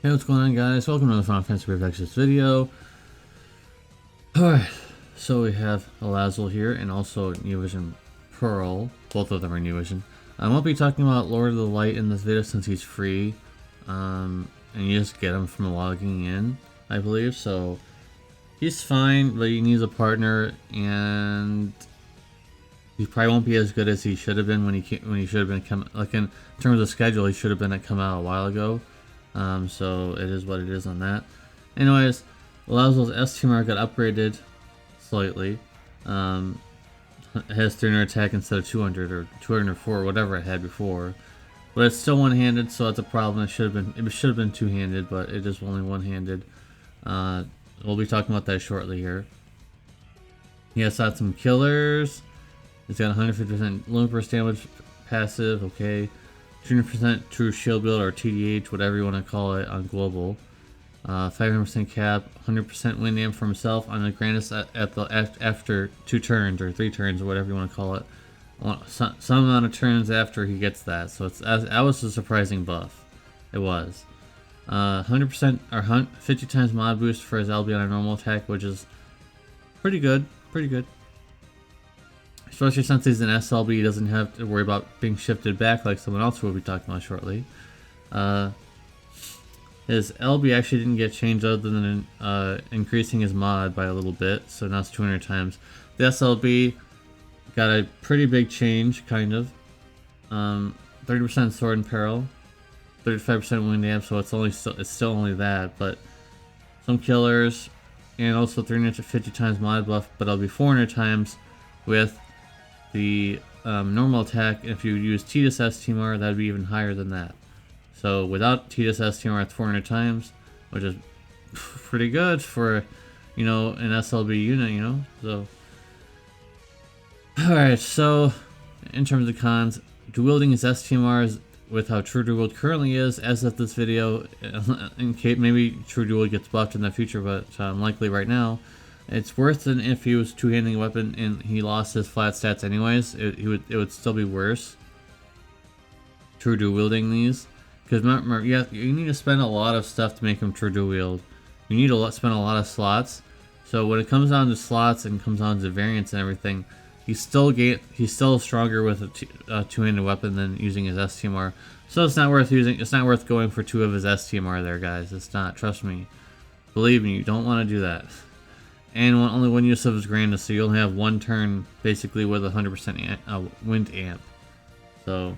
Hey, what's going on, guys? Welcome to the Final Fantasy Reflections video. Alright, so we have Elazul here and also New Vision Pearl. Both of them are New Vision. I won't be talking about Lord of the Light in this video since he's free. And you just get him from logging in, I believe. So he's fine, but he needs a partner, and he probably won't be as good as he should have been when he should have been like in terms of schedule. He should have been at come out a while ago. So it is what it is on that. Anyways, Elazul's STMR got upgraded slightly. It has 300 attack instead of 200 or 204 or whatever it had before. But it's still one-handed, so that's a problem. It should have been two-handed, but it is only one-handed. We'll be talking about that shortly here. He has got some killers. He's got 150% loan burst damage passive, okay. 200% true shield build, or TDH, whatever you want to call it, on global. 500% cap, 100% win amp for himself on the grandest after 2 turns or 3 turns or whatever you want to call it. Some amount of turns after he gets that, so that was a surprising buff. It was 100% or 50 times mod boost for his LB on a normal attack, which is pretty good. Especially since he's an SLB, he doesn't have to worry about being shifted back like someone else we'll be talking about shortly. His LB actually didn't get changed other than increasing his mod by a little bit, so now it's 200 times. The SLB got a pretty big change, kind of. 30% sword and peril, 35% wind amp, so it's still only that, but some killers, and also 350 times mod buff, but it'll be 400 times with the normal attack. If you use Tidus STMR, that'd be even higher than that. So without Tidus STMR, it's 400 times, which is pretty good for, an SLB unit, So, alright, so in terms of cons, dual wielding his STMRs with how True Dual Wield currently is, as of this video, in case maybe True Dual Wield gets buffed in the future, but unlikely right now. It's worse than if he was two-handing a weapon and he lost his flat stats anyways. It would still be worse. True dual wielding these, because remember, you need to spend a lot of stuff to make him true dual wield. You need to spend a lot of slots. So when it comes down to slots and comes down to variants and everything, he's still stronger with a two-handed weapon than using his STMR. So it's not worth going for 2 of his STMR there, guys. It's not. Trust me. Believe me, you don't want to do that. And only one use of his grandest, so you'll have 1 turn basically with 100% wind amp. So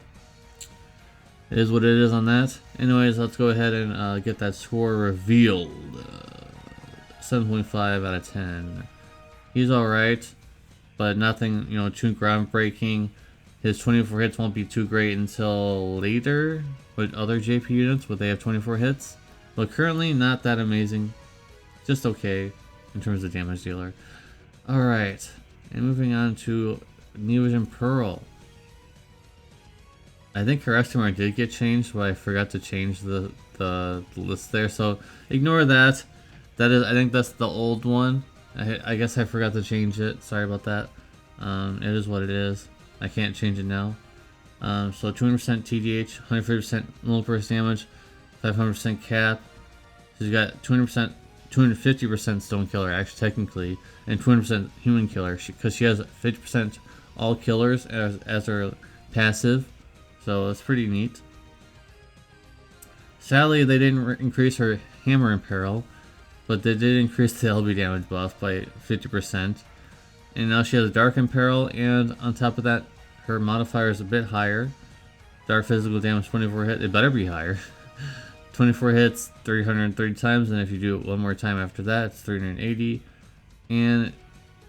it is what it is on that. Anyways, let's go ahead and get that score revealed. 7.5 out of 10. He's alright, but nothing, too groundbreaking. His 24 hits won't be too great until later with other JP units, where they have 24 hits. But currently, not that amazing. Just okay in terms of damage dealer. Alright, and moving on to New Vision Pearl. I think her STMR did get changed, but I forgot to change the list there, so ignore that. I think that's the old one. I guess I forgot to change it. Sorry about that. It is what it is. I can't change it now. So 200% TDH, 150% low burst damage, 500% cap. She's got 250% stone killer, actually, technically, and 200% human killer, because she has 50% all killers as her passive, so that's pretty neat. Sadly, they didn't increase her hammer in peril, but they did increase the LB damage buff by 50%, and now she has a dark in peril, and on top of that, her modifier is a bit higher. Dark physical damage 24 hit, it better be higher. 24 hits, 330 times, and if you do it one more time after that, it's 380. And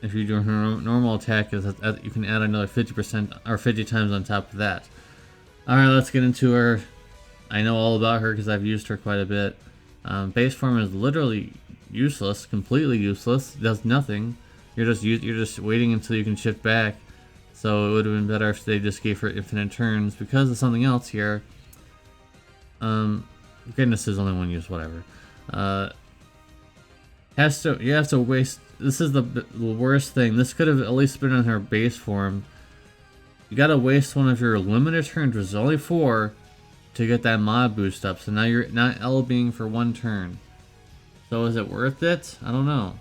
if you do her normal attack, you can add another 50% or 50 times on top of that. Alright, let's get into her. I know all about her because I've used her quite a bit. Base form is literally useless, completely useless. It does nothing. You're just waiting until you can shift back. So it would have been better if they just gave her infinite turns. Because of something else here. Goodness, is only one use, whatever. You have to waste. This is the worst thing. This could have at least been on her base form. You gotta waste one of your limited turns, which is only 4, to get that mod boost up. So now you're not LBing for 1 turn. So is it worth it? I don't know.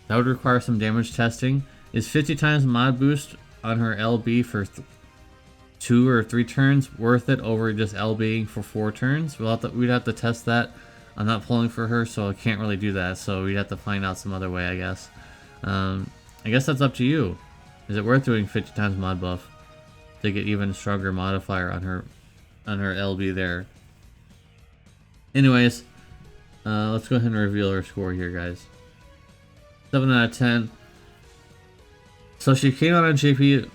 That would require some damage testing. Is 50 times mod boost on her LB for 2 or 3 turns worth it over just LBing for 4 turns? We'd have to test that. I'm not pulling for her, so I can't really do that. So we'd have to find out some other way, I guess. I guess that's up to you. Is it worth doing 50 times mod buff to get even stronger modifier on her LB there? Anyways, let's go ahead and reveal her score here, guys. 7 out of 10. So she came out on JP,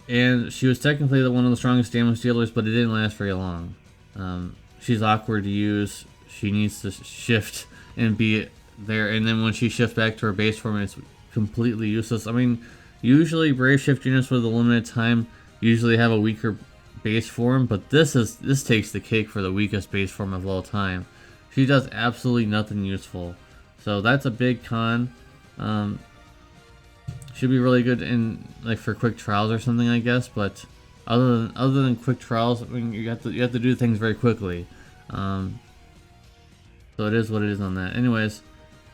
and she was technically one of the strongest damage dealers, but it didn't last very long. She's awkward to use. She needs to shift and be there, and then when she shifts back to her base form, it's completely useless. I mean, usually Brave Shift units with a limited time usually have a weaker base form, but this takes the cake for the weakest base form of all time. She does absolutely nothing useful, so that's a big con. Should be really good in like for quick trials or something, I guess. But other than quick trials, I mean, you have to do things very quickly. So it is what it is on that. Anyways,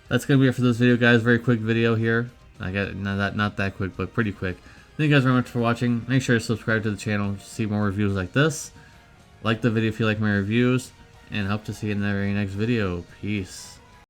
that's gonna be it for this video, guys. Very quick video here. I got not that quick, but pretty quick. Thank you guys very much for watching. Make sure to subscribe to the channel to see more reviews like this. Like the video if you like my reviews, and hope to see you in the very next video. Peace.